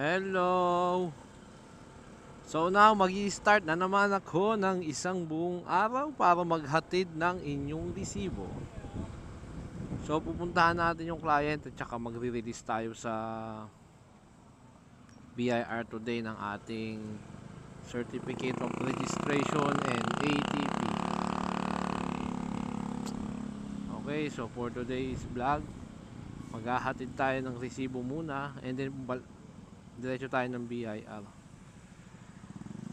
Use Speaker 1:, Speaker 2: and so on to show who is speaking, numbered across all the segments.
Speaker 1: Hello! So now, mag-i-start na naman ako ng isang buong araw para maghatid ng inyong resibo. So pupuntahan natin yung client at saka magre-release tayo sa BIR today ng ating Certificate of Registration and ATP. Okay, so for today's vlog, maghahatid tayo ng resibo muna and then diretso tayo ng BIR.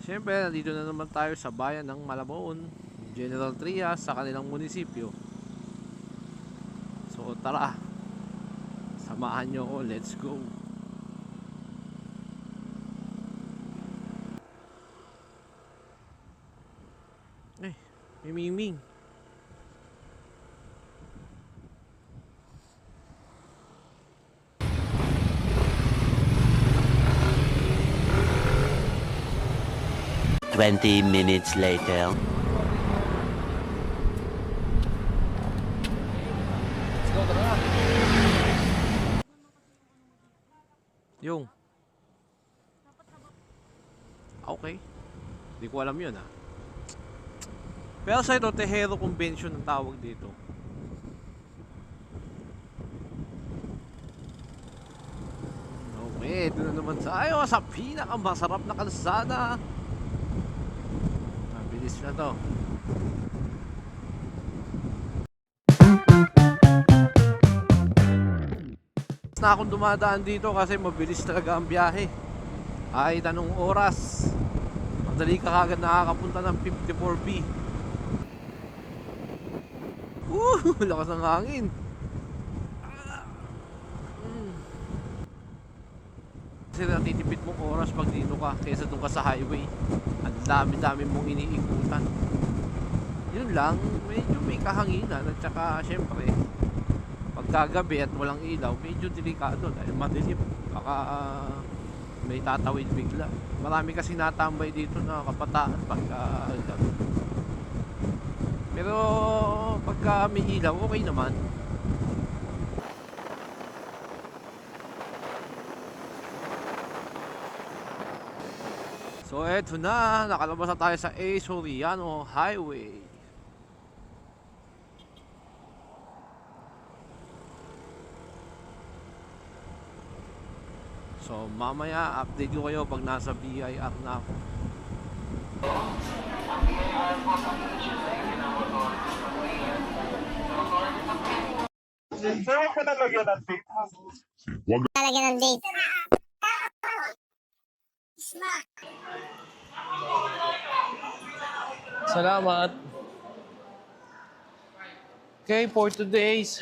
Speaker 1: Siyempre, nandito na naman tayo sa bayan ng Malabon, General Trias, sa kanilang munisipyo. So tara, samahan nyo ako, let's go. May miming.
Speaker 2: Twenty minutes later.
Speaker 1: Let's go, tara. Yung. Okay. Hindi ko alam yun ah. Pero sa ito, Tejero Convention ang tawag dito. Okay, ito na naman tayo sa pinakamasarap na kalsada. Mabilis na to. Na akong dumadaan dito kasi mabilis talaga ang biyahe. Ay tanong oras, madali ka kagad nakakapunta ng 54B. Lakas ng hangin. Kasi natitipid mong oras pag dito ka kaysa doon ka sa highway. Ang dami-dami mong iniikutan. Yun lang, medyo may kahanginan at saka syempre pagkagabi at walang ilaw, medyo delikado dahil madilim. Baka may tatawid bigla. Marami kasi natambay dito na kabataan pagka pero pagka may ilaw, okay naman. So eto na, nakalabas na tayo sa A. Soriano Highway. So mamaya update ko kayo pag nasa BIR na ako.
Speaker 3: Sir, huwag ko nalagyan ng date.
Speaker 4: Lalagyan ng date.
Speaker 1: Salamat. Okay, for today's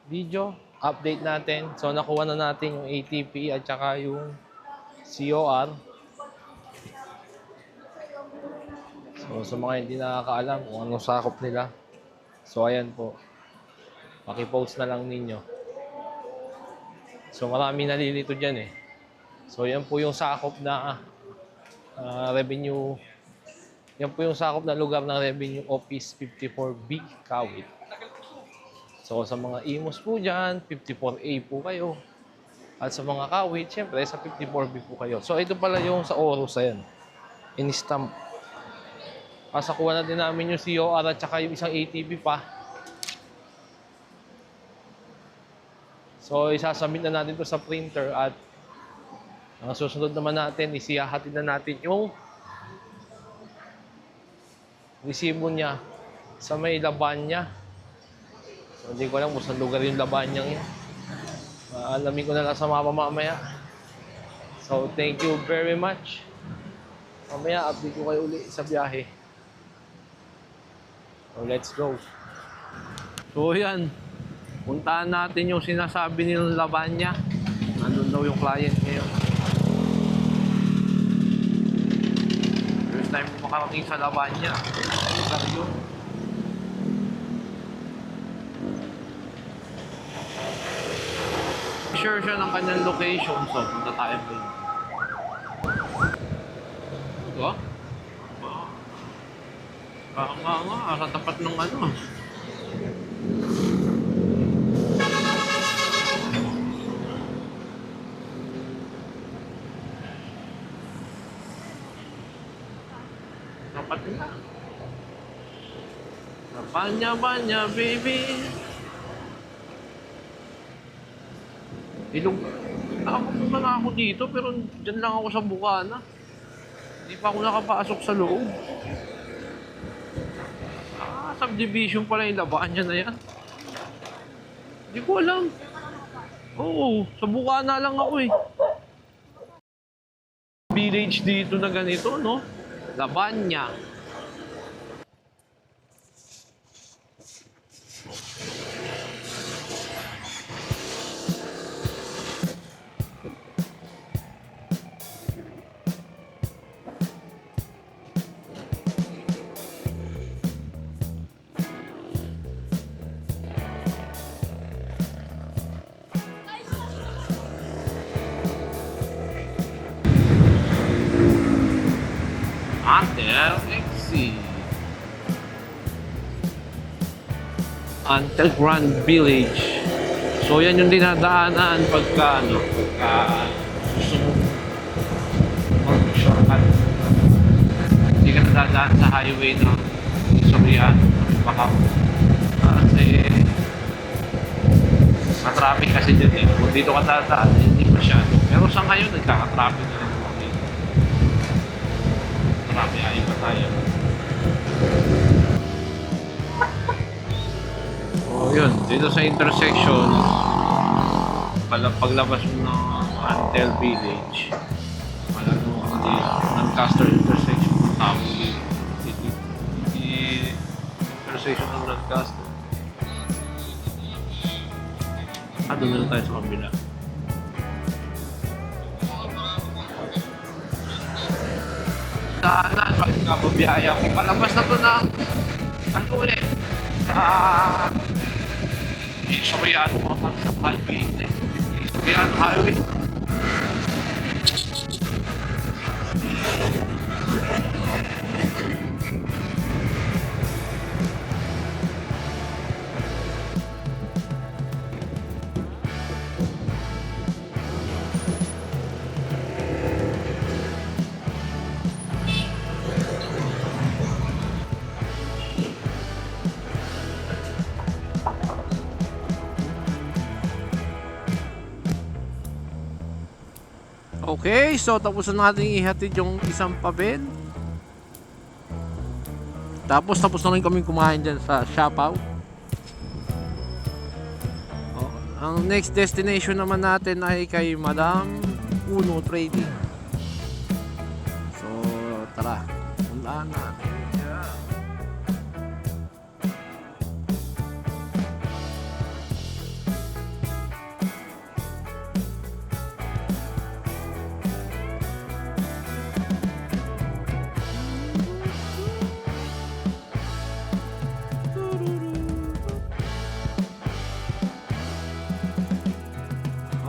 Speaker 1: video, update natin. So nakuha na natin yung ATP at saka yung COR. So sa mga hindi nakakaalam kung anong sakop nila. So ayan po. Paki-post na lang ninyo. So marami nalilito dyan eh. So yan po yung sakop na revenue. Yan po yung sakop na lugar ng Revenue Office 54B, Kawit. So sa mga IMOs po dyan, 54A po kayo. At sa mga Kawit, syempre sa 54B po kayo. So ito pala yung sa Oros, ayan. In-stamp. Kasakuha na din namin yung COR at saka yung isang ATP pa. So isasubmit na natin to sa printer at ang susunod naman natin, isihahatid na natin yung resibo niya sa may Labanya. So hindi ko alam kung saan lugar yung Labanya yun. Alamin ko na lang sa mamaya. So thank you very much. Mamaya update ko kayo ulit sa biyahe. So let's go. So yan. Puntahan natin yung sinasabi nilang Labanya. Nandun daw yung client ngayon. First time ko makarating sa Labanya. Lugar yun. Sure siya ng kanyang location. So, punta tayo doon. Ito? Nga, sa tapat ng ano. Banya, baby. Ilog. Nakapunta na ako dito pero dyan lang ako sa Bukana. Hindi pa ako nakapasok sa loob. Subdivision pala yung labaan niya na yan. Hindi ko alam. Oo, sa Bukana lang ako eh. Village dito na ganito, no? Labanya. Antel XC. Antel Grand Village. So yan yung dinadaanan pagka gusto mo mag-shortcut. Hindi ka nadadaan sa highway ng Sorian, Bakaw. Kasi matraffic kasi dyan eh. Kung dito ka dadaan, hindi masyado. Pero sa ngayon, nagkaka-traffic na rin. Marami ay pa tayo. Oh, yun. Dito sa intersection, paglabas mo ng Antel Village, wala nung Lancaster intersection. Tawag intersection ng Lancaster. Doon na tayo sa kabila. Daanan, pagkababiyaya ko. Palabas na to ng ano ulit? Soriano mo sa highway. Soriano highway. Okay, so tapos na natin ihatid yung isang pabel. Tapos na rin kami kumain dyan sa Siapaw. Ang next destination naman natin ay kay Madam Uno Trading. So tara, puntaan natin.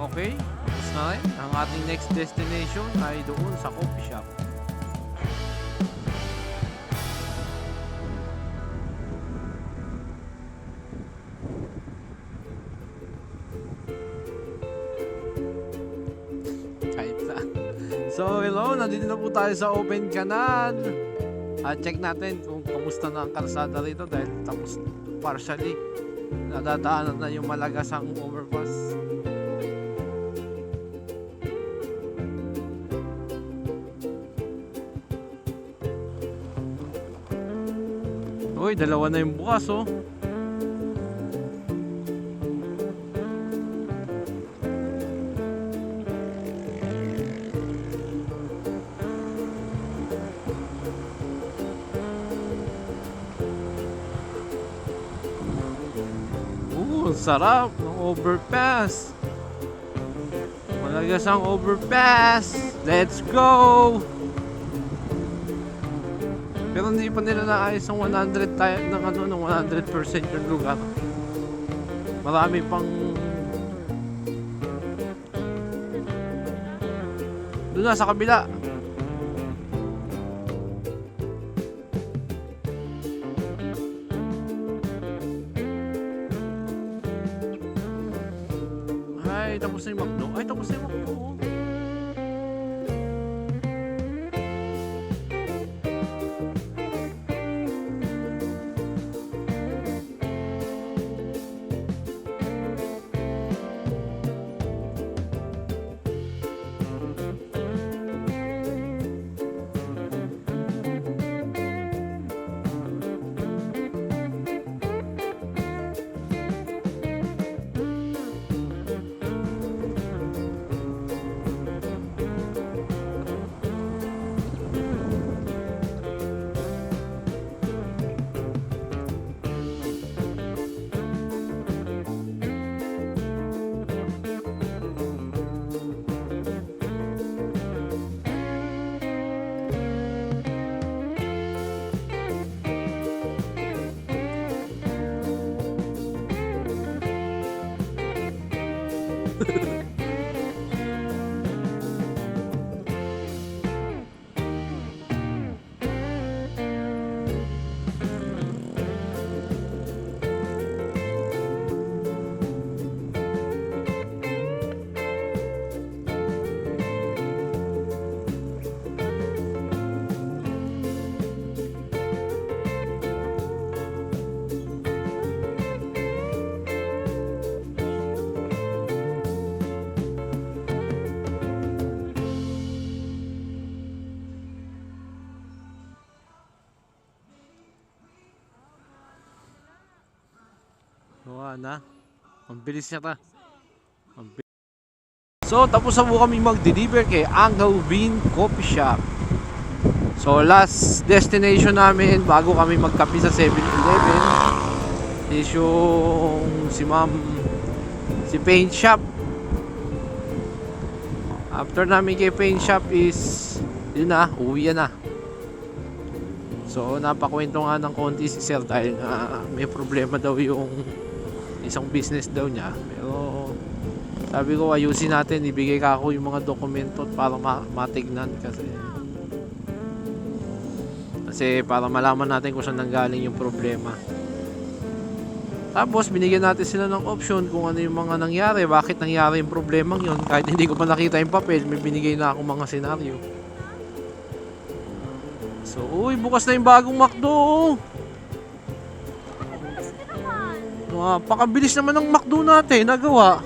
Speaker 1: Okay, tapos na rin. Ang ating next destination ay doon sa coffee shop. Kahit saan. So hello, nandito na po tayo sa Open Canal. At check natin kung kamusta na ang kalsada rito dahil tapos partially nadadaanan na yung Malagasang overpass. Uy, dalawa na yung bukas oh. Sarap ng overpass. Malagasang overpass. Let's go. Pero hindi pa nila naayos ang 100 tayo ng ano ng 100% yung lugar. Marami pang doon na sa kabila. Ay, tapos na yung Macdo. Ay, tapos na yung Macdo. Gawa na. Ang bilis niya ta. So, tapos na po kami mag-deliver kay Angel Bean Coffee Shop. So, last destination namin bago kami magkape sa 7-Eleven is yung si Paint Shop. After namin kay Paint Shop is yun na, uwi na. So, napakwento nga ng konti si Sir dahil may problema daw yung isang business daw niya. Pero sabi ko ayusin natin, ibigay ka ako yung mga dokumento para matignan kasi para malaman natin kung saan nanggaling yung problema. Tapos binigyan natin sila ng option kung ano yung mga nangyari, bakit nangyari yung problemang yun. Kahit hindi ko pa nakita yung papel, may binigay na akong mga senaryo. So, uy, bukas na yung bagong McDo. Napakabilis naman ng McDo natin, nagawa.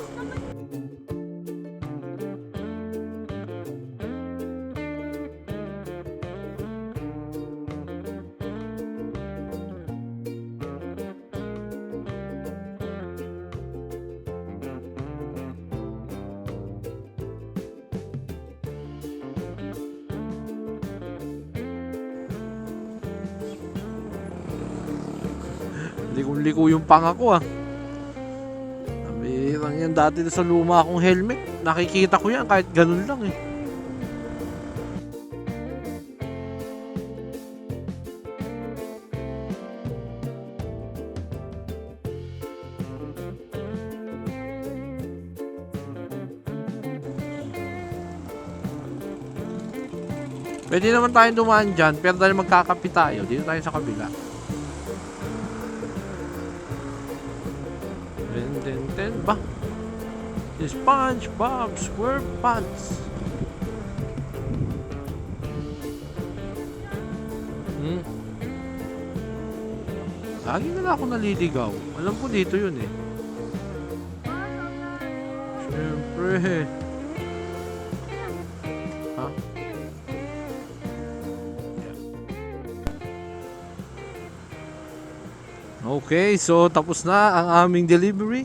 Speaker 1: Liko yung panga ko Nabirang yan dati sa luma akong helmet. Nakikita ko yan kahit ganun lang Pwede naman tayong dumaan dyan, pero dahil magkakapi tayo, dito tayo sa kabila. Ten ba? SpongeBob SquarePants. Lagi na lang ako naliligaw. Alam ko dito yun Siyempre. Ha? Okay, so tapos na ang aming delivery.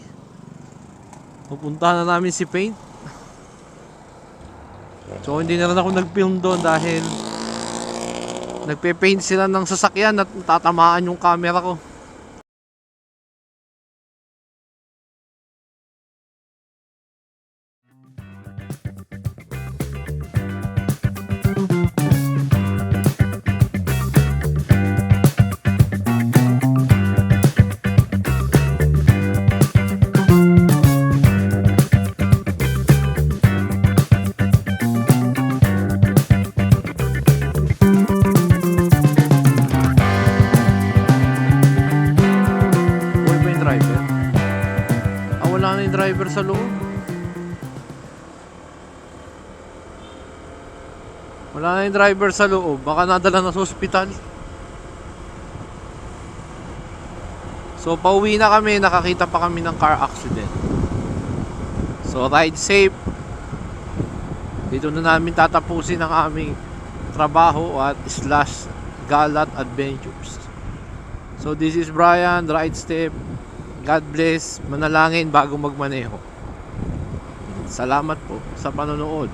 Speaker 1: Pupunta na namin si Paint. So hindi na rin ako nag-film doon dahil nagpe-paint sila ng sasakyan at tatamaan yung camera ko. Driver sa loob. Wala na yung driver sa loob. Baka nadala na sa ospital. So pauwi na kami. Nakakita pa kami ng car accident. So ride safe. Dito na namin tatapusin ang aming trabaho at / Galat Adventures. So this is Brian. Ride safe. God bless, manalangin bago magmaneho. Salamat po sa panonood.